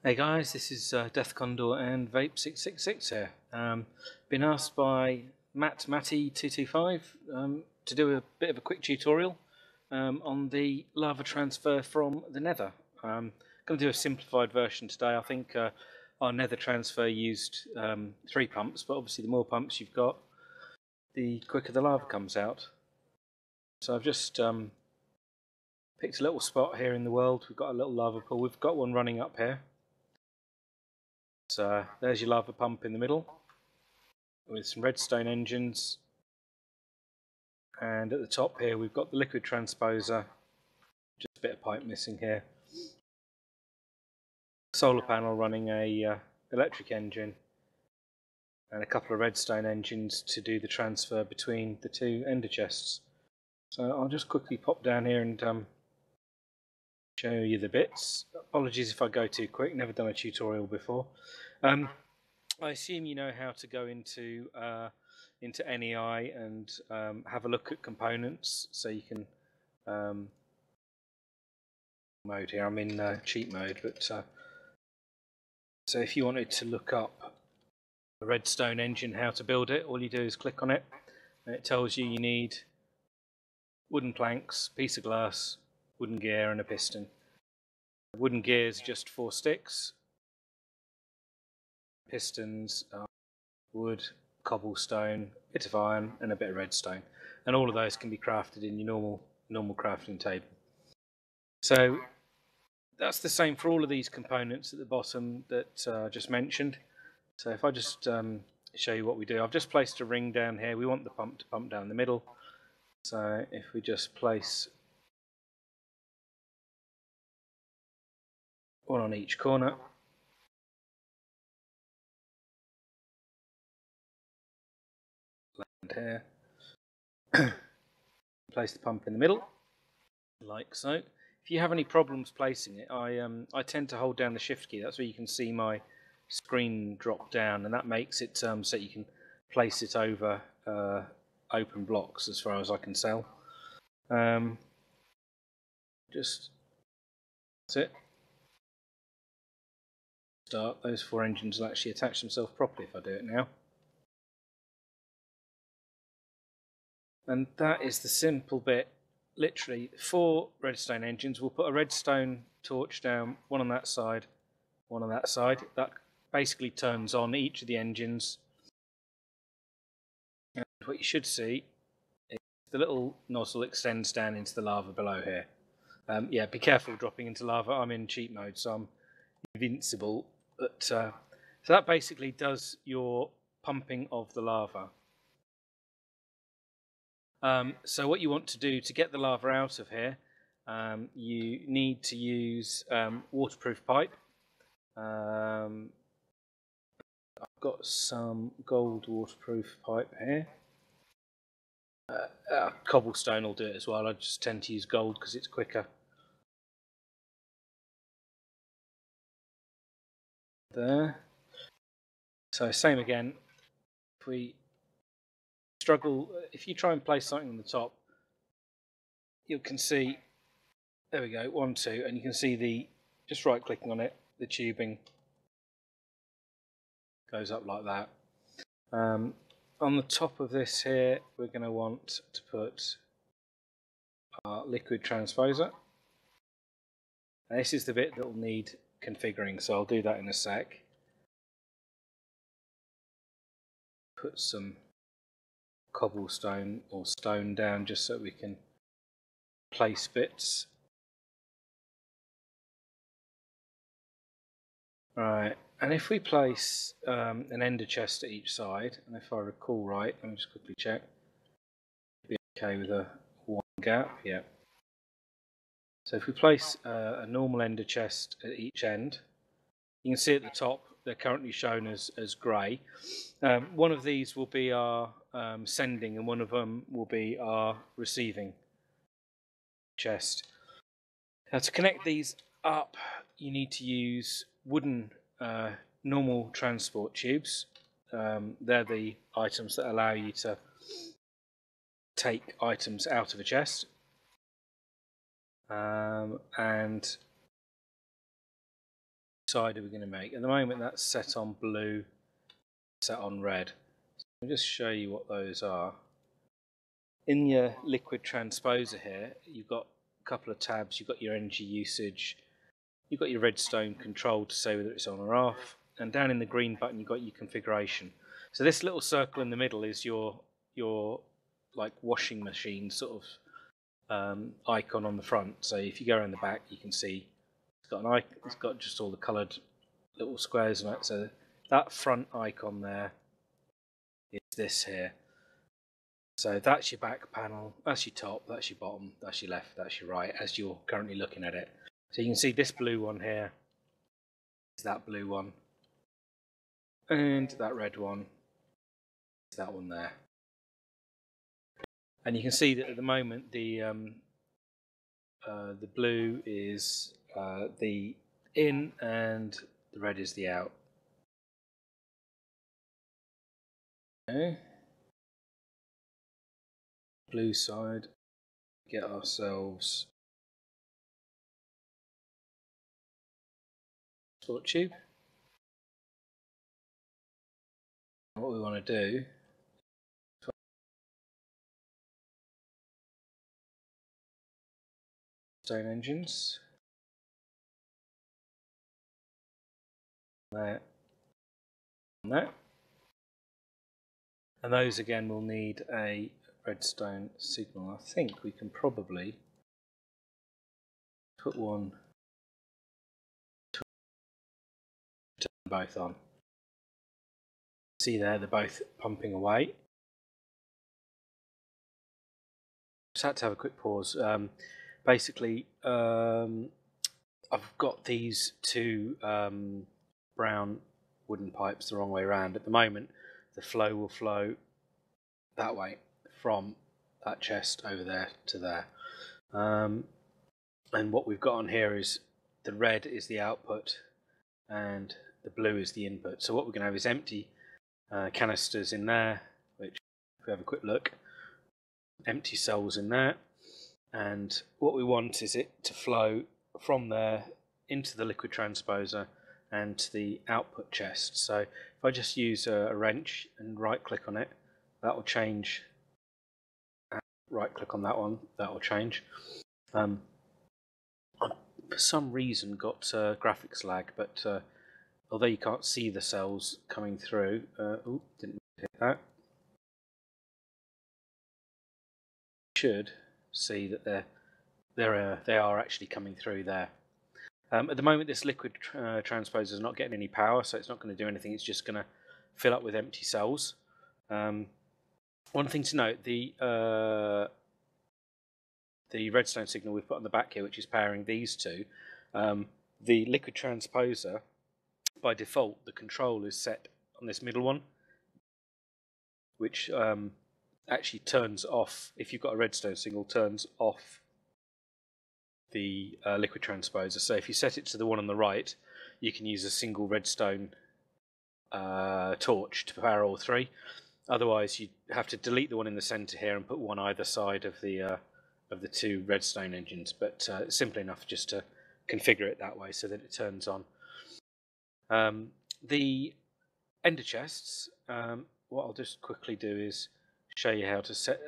Hey guys, this is Death Condor and Vape666 here. Been asked by Matty225 to do a bit of a quick tutorial on the lava transfer from the Nether. Going to do a simplified version today. I think our Nether transfer used 3 pumps, but obviously the more pumps you've got, the quicker the lava comes out. So I've just picked a little spot here in the world. We've got a little lava pool. We've got one running up here. So there's your lava pump in the middle with some redstone engines, and at the top here we've got the liquid transposer, just a bit of pipe missing here, solar panel running a electric engine, and a couple of redstone engines to do the transfer between the 2 ender chests. So I'll just quickly pop down here and show you the bits. Apologies if I go too quick, never done a tutorial before. I assume you know how to go into NEI and have a look at components, so you can mode here. I'm in cheat mode, but so if you wanted to look up the redstone engine, how to build it, all you do is click on it, and it tells you need wooden planks, piece of glass, wooden gear, and a piston. Wooden gear is just 4 sticks. Pistons are wood, cobblestone, bit of iron, and a bit of redstone, and all of those can be crafted in your normal crafting table. So that's the same for all of these components at the bottom that I just mentioned. So if I just show you what we do, I've just placed a ring down here. We want the pump to pump down the middle, so if we just place one on each corner, land here, place the pump in the middle, like so. If you have any problems placing it, I tend to hold down the shift key. That's where you can see my screen drop down, and that makes it so you can place it over open blocks as far as I can tell. That's it. Start. Those 4 engines will actually attach themselves properly if I do it now. And that is the simple bit. Literally 4 redstone engines. We'll put a redstone torch down, one on that side, one on that side. That basically turns on each of the engines. And what you should see is the little nozzle extends down into the lava below here. Yeah, be careful dropping into lava. I'm in cheat mode, so I'm invincible. But so that basically does your pumping of the lava. So what you want to do to get the lava out of here, you need to use waterproof pipe. I've got some gold waterproof pipe here. Cobblestone will do it as well. I just tend to use gold because it's quicker. There. So same again. If we struggle, if you try and place something on the top, you can see, there we go, 1, 2, and you can see just right clicking on it, the tubing goes up like that. On the top of this here, we're going to want to put our liquid transposer. And this is the bit that will need configuring, so I'll do that in a sec. Put some cobblestone or stone down just so we can place bits. Right, and if we place an ender chest at each side, and if I recall right, let me just quickly check, be okay with a 1 gap, yeah. So if we place a normal ender chest at each end, you can see at the top they're currently shown as grey. One of these will be our sending, and one of them will be our receiving chest. Now to connect these up, you need to use wooden normal transport tubes. They're the items that allow you to take items out of a chest. And side are we going to make? At the moment that's set on blue, set on red. So I'll just show you what those are. In your liquid transposer here, you've got a couple of tabs. You've got your energy usage, you've got your redstone control to say whether it's on or off, and down in the green button you've got your configuration. So this little circle in the middle is your like washing machine sort of icon on the front. So if you go around the back, you can see it's got an icon. It's got just all the coloured little squares on it. So that front icon there is this here. So that's your back panel, that's your top, that's your bottom, that's your left, that's your right, as you're currently looking at it. So you can see this blue one here is that blue one, and that red one is that one there. And you can see that at the moment the blue is the in and the red is the out. Okay. Blue side, get ourselves sort tube. What we want to do, stone engines, there, and that, and those again will need a redstone signal. I think we can probably put one, turn both on. See there, they're both pumping away. Just had to have a quick pause. Basically, I've got these two brown wooden pipes the wrong way around. At the moment, the flow will flow that way from that chest over there to there. And what we've got on here is the red is the output and the blue is the input. So what we're going to have is empty canisters in there, which if we have a quick look, empty cells in there, and what we want is it to flow from there into the liquid transposer and to the output chest. So if I just use a wrench and right click on it, that will change. Right click on that one, that will change. For some reason got graphics lag, but although you can't see the cells coming through, didn't hit that. You should see that they are actually coming through there. At the moment, this liquid transposer is not getting any power, so it's not going to do anything. It's just going to fill up with empty cells. One thing to note: the redstone signal we've put on the back here, which is powering these two, the liquid transposer, by default, the control is set on this middle one, which actually turns off, if you've got a redstone signal, turns off the liquid transposer. So if you set it to the one on the right, you can use a single redstone torch to power all three. Otherwise, you have to delete the one in the center here and put one either side of the two redstone engines. But it's simple enough just to configure it that way so that it turns on. The ender chests, what I'll just quickly do is show you how to set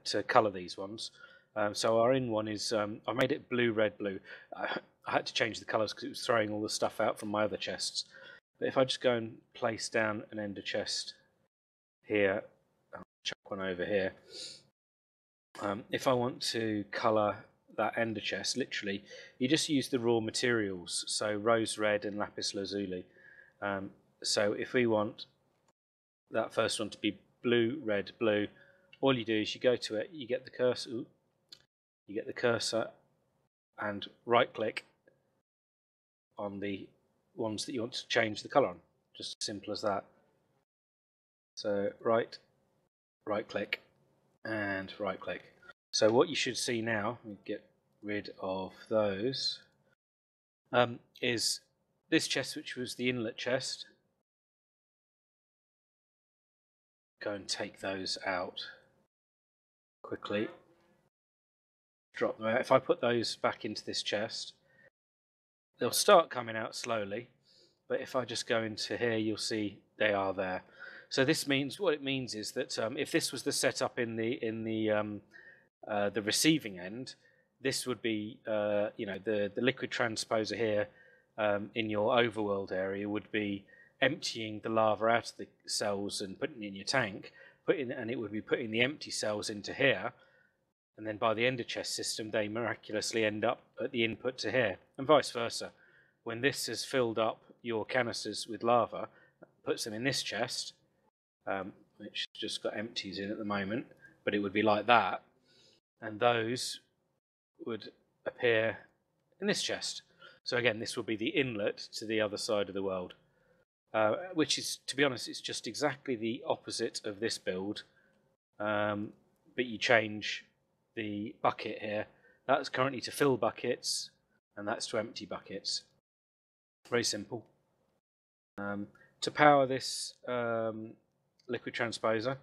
to color these ones. So our in one is, I made it blue, red, blue. I had to change the colors because it was throwing all the stuff out from my other chests. But if I just go and place down an ender chest here, I'll chuck one over here. If I want to color that ender chest, literally, you just use the raw materials, so rose red and lapis lazuli. So if we want that first one to be blue, red, blue, all you do is you go to it, you get the cursor, and right click on the ones that you want to change the color on. Just as simple as that. So right click and right click. So what you should see now, we get rid of those, is this chest, which was the inlet chest. Go and take those out quickly. Drop them out. If I put those back into this chest, they'll start coming out slowly. but if I just go into here, you'll see they are there. So this means, what it means is that if this was the setup in the receiving end, this would be the liquid transposer here in your overworld area would be emptying the lava out of the cells and putting it in your tank, and it would be putting the empty cells into here, and then by the ender chest system they miraculously end up at the input to here, and vice versa. When this has filled up your canisters with lava, puts them in this chest, which has just got empties in at the moment, but it would be like that, and those would appear in this chest. So again, this will be the inlet to the other side of the world, which is, to be honest, it's just exactly the opposite of this build, but you change the bucket here. That's currently to fill buckets, and that's to empty buckets. Very simple. To power this liquid transposer,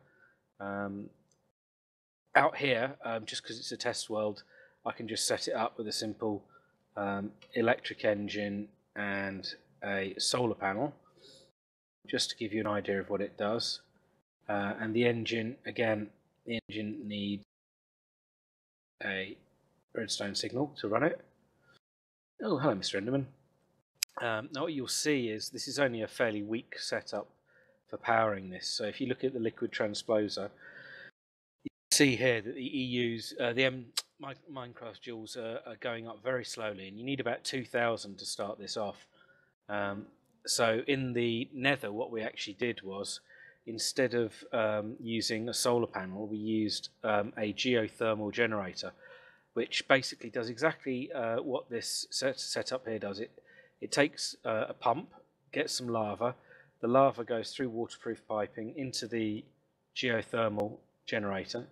out here, just because it's a test world, I can just set it up with a simple electric engine and a solar panel, just to give you an idea of what it does. And the engine, again, the engine needs a redstone signal to run it. Oh, hello, Mr. Enderman. Now what you'll see is this is only a fairly weak setup for powering this. So if you look at the liquid transposer, you can see here that the EUs, Minecraft joules are going up very slowly, and you need about 2,000 to start this off. So in the Nether, what we actually did was, instead of using a solar panel, we used a geothermal generator, which basically does exactly what this setup here does. It takes a pump, gets some lava, the lava goes through waterproof piping into the geothermal generator.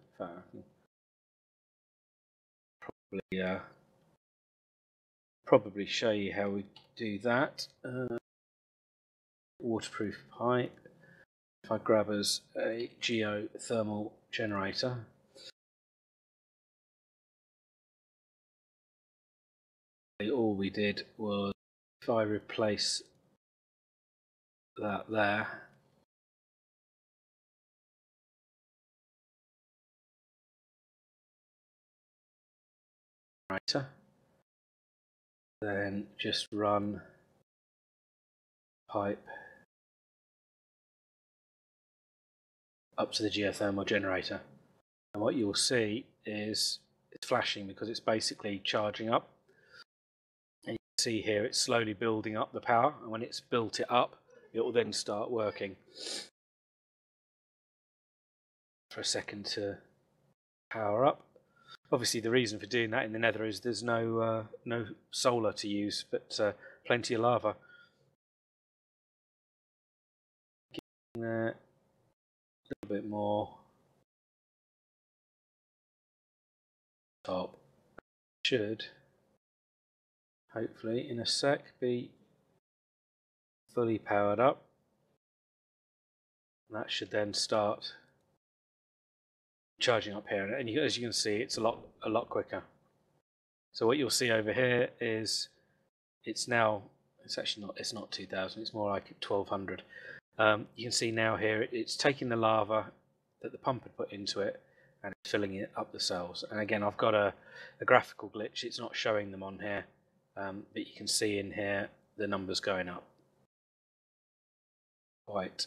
Probably show you how we do that. Waterproof pipe. If I grab us a geothermal generator, all we did was, if I replace that there, then just run pipe up to the geothermal generator, and what you'll see is it's flashing because it's basically charging up, and you can see here it's slowly building up the power, and when it's built it up, it will then start working. For a second to power up. Obviously the reason for doing that in the Nether is there's no solar to use, but plenty of lava. Getting there a little bit more top. Should hopefully in a sec be fully powered up. And that should then start charging up here, and as you can see, it's a lot quicker. So what you'll see over here is it's actually not 2,000, it's more like 1,200. You can see now here it's taking the lava that the pump had put into it and it's filling it up the cells. And again, I've got a graphical glitch, it's not showing them on here, but you can see in here the numbers going up quite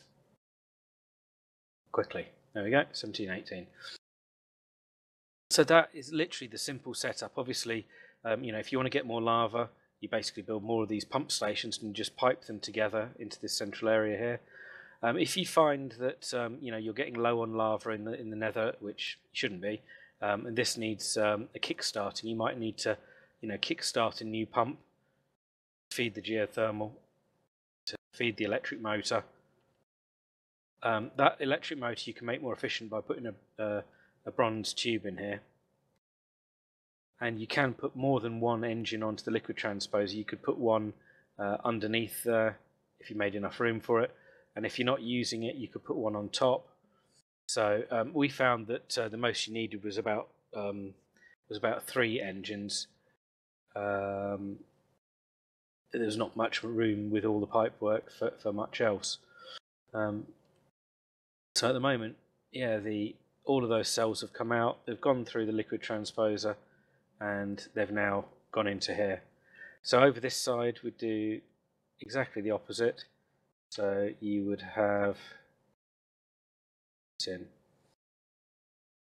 quickly. There we go, 1718. So that is literally the simple setup. Obviously, if you want to get more lava, you basically build more of these pump stations and just pipe them together into this central area here. If you find that you're getting low on lava in the Nether, which shouldn't be, and this needs a kickstarting, you might need to kickstart a new pump, feed the geothermal, to feed the electric motor. That electric motor you can make more efficient by putting a bronze tube in here, and you can put more than one engine onto the liquid transposer. You could put one underneath there if you made enough room for it, and if you're not using it, you could put one on top. So we found that the most you needed was about 3 engines, there's not much room with all the pipe work for much else. So at the moment, yeah, all of those cells have come out, they've gone through the liquid transposer, and they've now gone into here. So over this side we'd do exactly the opposite. So you would have in.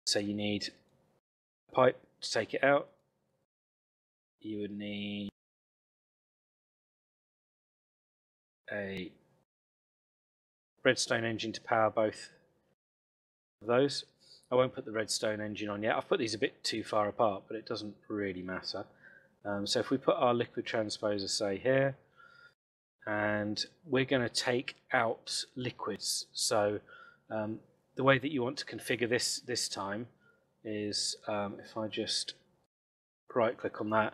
So you need a pipe to take it out. You would need a redstone engine to power both of those. I won't put the redstone engine on yet. I've put these a bit too far apart, but it doesn't really matter. So if we put our liquid transposer, say, here, and we're going to take out liquids. So the way that you want to configure this time is, if I just right click on that,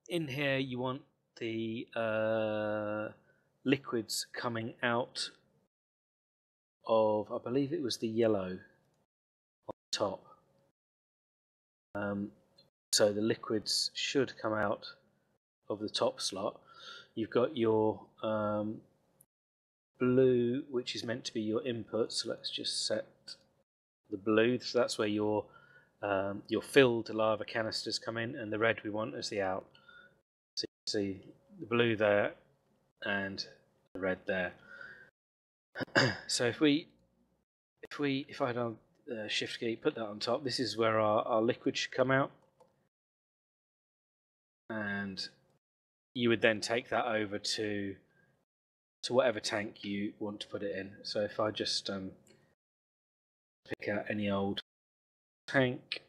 in here you want the liquids coming out of, I believe it was the yellow on top. So the liquids should come out of the top slot. You've got your blue, which is meant to be your input, so let's just set the blue, so that's where your filled lava canisters come in, and the red we want as the out. So you can see the blue there and the red there. So if I had our shift key, put that on top, this is where our liquid should come out, and you would then take that over to whatever tank you want to put it in. So if I just pick out any old tank,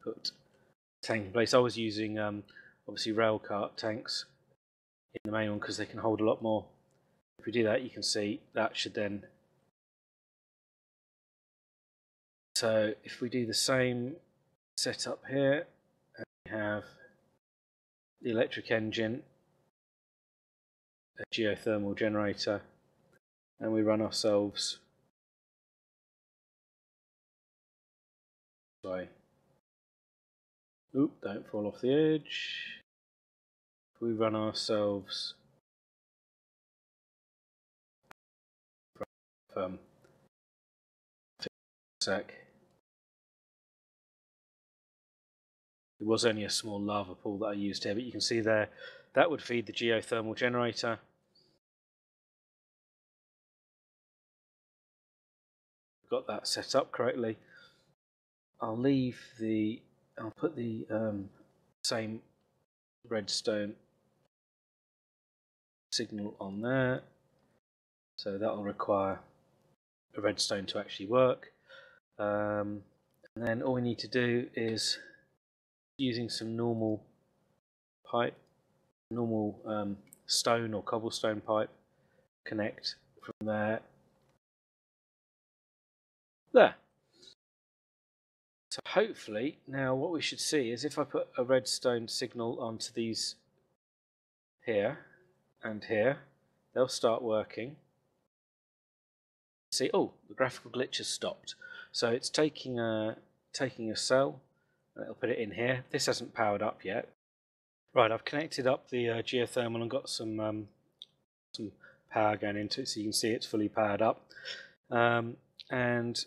put tank in place. I was using obviously railcart tanks in the main one because they can hold a lot more. If we do that, you can see that should then. So if we do the same setup here, and we have the electric engine, a geothermal generator, and we run ourselves. Sorry. Oop, don't fall off the edge. We run ourselves sec. It was only a small lava pool that I used here, but you can see there that would feed the geothermal generator. Got that set up correctly. I'll put the same redstone signal on there, so that'll require a redstone to actually work. And then all we need to do is, using some normal pipe, normal stone or cobblestone pipe, connect from there. So hopefully now what we should see is, if I put a redstone signal onto these here and here, they'll start working. See, oh, the graphical glitch has stopped. So it's taking a cell, and it'll put it in here. This hasn't powered up yet. Right, I've connected up the geothermal and got some power going into it, so you can see it's fully powered up. And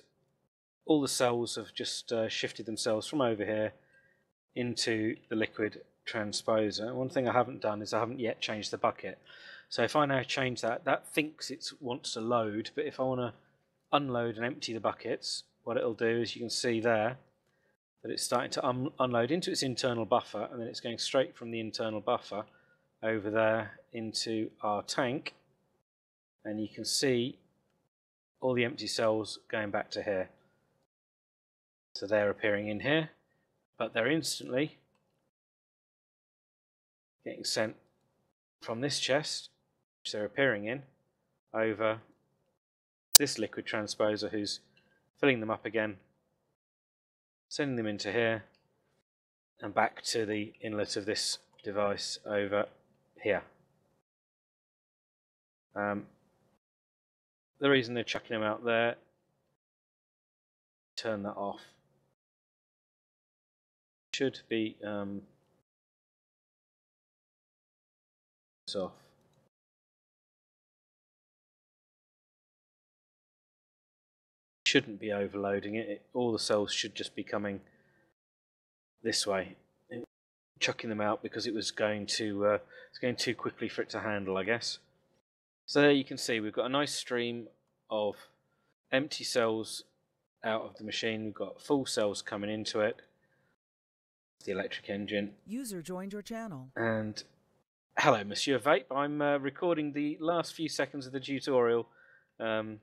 all the cells have just shifted themselves from over here into the liquid transposer. One thing I haven't done is I haven't yet changed the bucket. So if I now change that, that thinks it wants to load, but if I want to unload and empty the buckets, what it'll do is, you can see there that it's starting to unload into its internal buffer, and then it's going straight from the internal buffer over there into our tank, and you can see all the empty cells going back to here. So they're appearing in here, but they're instantly getting sent from this chest, which they're appearing in, over this liquid transposer, who's filling them up again, sending them into here, and back to the inlet of this device over here. The reason they're chucking them out there, turn that off. should be off. Shouldn't be overloading it. All the cells should just be coming this way, chucking them out because it was going to it's going too quickly for it to handle, I guess. So there you can see we've got a nice stream of empty cells out of the machine. We've got full cells coming into it. The electric engine. User joined your channel. And hello, Monsieur Vape. I'm recording the last few seconds of the tutorial. Is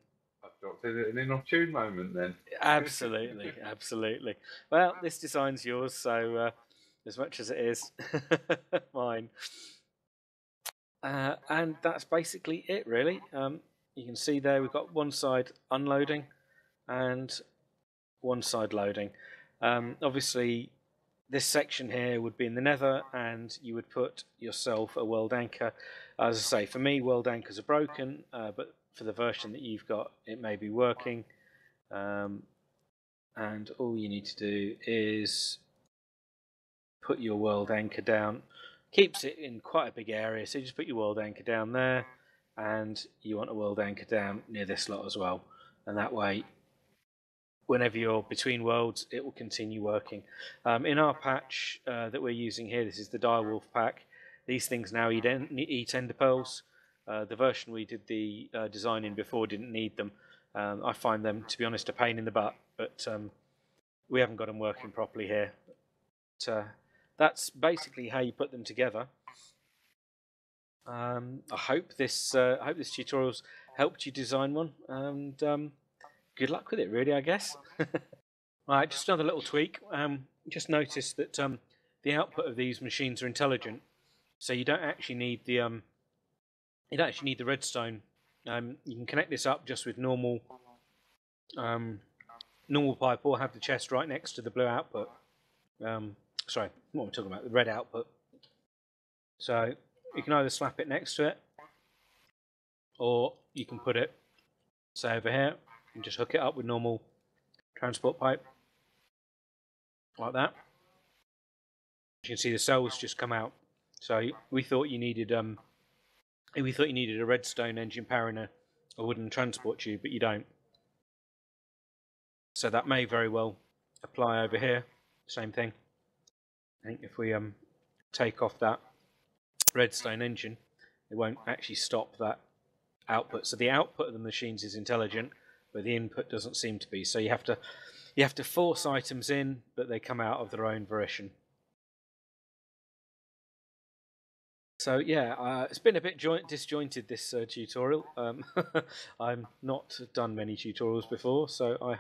it an inopportune moment then? Absolutely, absolutely. Well, this design's yours, so as much as it is mine. And that's basically it, really. You can see there we've got one side unloading and one side loading. Obviously, this section here would be in the Nether, and you would put yourself a world anchor. As I say, for me, world anchors are broken, but for the version that you've got, it may be working. And all you need to do is put your world anchor down. Keeps it in quite a big area, so you just put your world anchor down there, and you want a world anchor down near this slot as well. And that way, whenever you're between worlds, it will continue working. In our patch that we're using here, this is the Direwolf pack, these things now eat ender pearls. The version we did the design in before didn't need them. I find them, to be honest, a pain in the butt, but we haven't got them working properly here. But, that's basically how you put them together. I hope this tutorial's helped you design one, and good luck with it, really, I guess. Right, just another little tweak. Just noticed that the output of these machines are intelligent, so you don't actually need the redstone. You can connect this up just with normal pipe, or have the chest right next to the blue output. Sorry, what am I talking about? The red output. So you can either slap it next to it, or you can put it, say, over here, and just hook it up with normal transport pipe, like that. You can see the cells just come out. So we thought you needed a redstone engine powering a wooden transport tube, but you don't. So that may very well apply over here. Same thing. I think if we take off that redstone engine, it won't actually stop that output. So the output of the machines is intelligent, but the input doesn't seem to be. So you have to force items in, but they come out of their own volition. So yeah, it's been a bit disjointed, this tutorial. I've not done many tutorials before, so I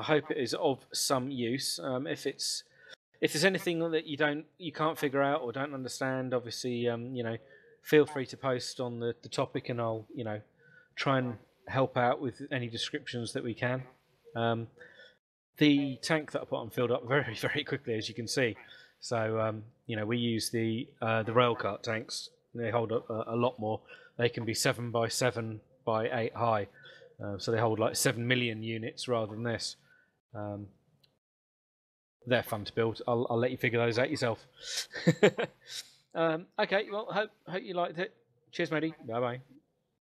hope it is of some use. If there's anything that you can't figure out or don't understand, obviously feel free to post on the topic, and I'll try and help out with any descriptions that we can. The tank that I put on filled up very, very quickly, as you can see. So we use the railcart tanks. They hold up a lot more. They can be 7 by 7 by 8 high, so they hold like 7 million units rather than this. They're fun to build. I'll let you figure those out yourself. Okay, well, hope you liked it. Cheers, matey. Bye bye.